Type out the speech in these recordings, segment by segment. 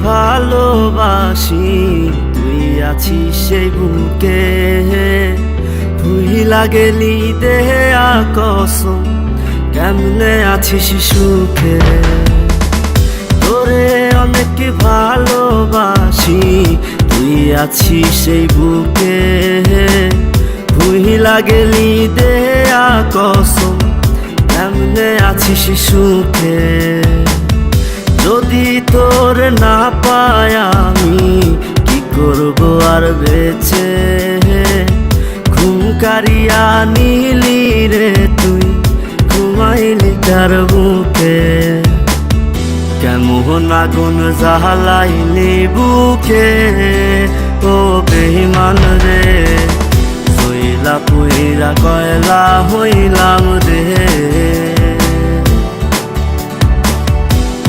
ভালোবাসি, তুই আছিস সেই বুকে। ভুইলা গেলি দেহে কসম, কেমনে আছিস সুখে। তোরে অনেক ভালোবাসি, তুই আছিস সেই বুকে। ভুইলা গেলি দেহে কসম, কেমনে আছিস সুখে। যদি তোর না পাই আমি কি করব আর বেঁচে। ঘুম কারিয়া নিলি রে তুই, ঘুমাইলি কার বুকে। কেমন আগুন জ্বালাইলি বুকে, ও বেঈমান রে। হইলা পুইরা কয়লা হইলাম রে।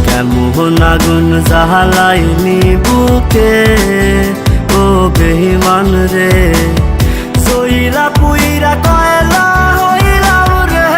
কেমন আগুন জ্বালাইলি বুকে, ও বেঈমান রে। সইলা পুইরা কয়লা হইলাম রে।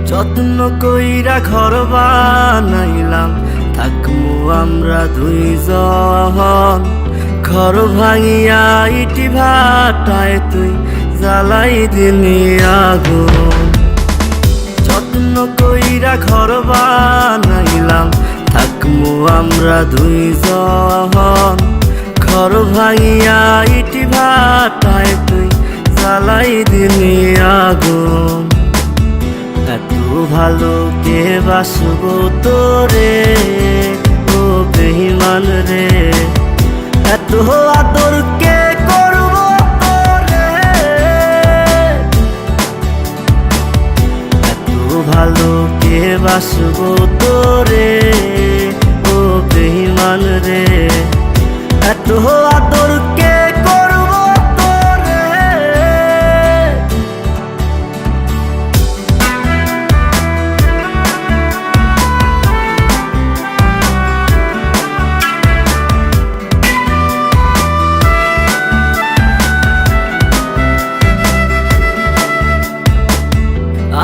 যত্ন কইরা ঘর বানাইলাম, থাকমু আমরা দুইজন। ঘর ভাঙিয়া ইটি ভাটায় তুই জ্বালাই দিলি আগুন। যত্ন কইরা ঘর বানাইলাম, থাকমু আমরা দুইজন। ঘর ভাঙিয়া ইটি ভাটায় তুই জ্বালাই দিলি আগুন। এত ভালো কে বাসবো তোরে, ও বেঈমান রে। এত আদর কে করবো তোরে। এত ভালো কে বাসবো তোরে, ও বেঈমান রে। এত আদর কে করবো তোরে।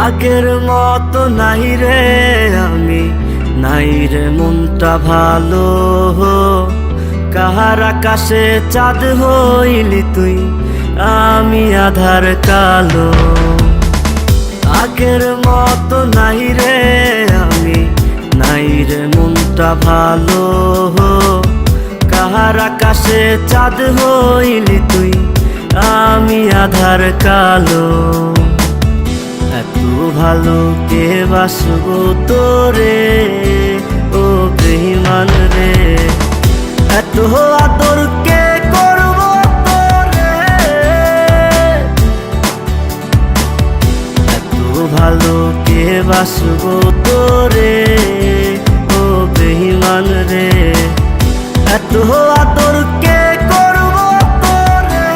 আগের মতো নাই রে আমি, নাই রে মনটা ভালো। কাহার আকাশে চাঁদ হইলি তুই, আমি আধার কালো। আগের মতো নাই রে আমি, নাই রে মনটা ভালো। কাহার আকাশে চাঁদ হইলি তুই, আমি আধার কালো। এত ভালো কে বাসবো তোরে, ও বেঈমান রে। এত আদর কে করবো তোরে। এত ভালো কে বাসবো তোরে, ও বেঈমান রে। এত আদর কে করবো তোরে।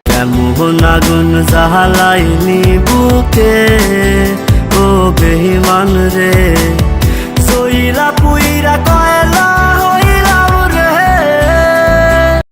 কেমন আগুন জ্বালাইলি বুকে, ও বেঈমান রে।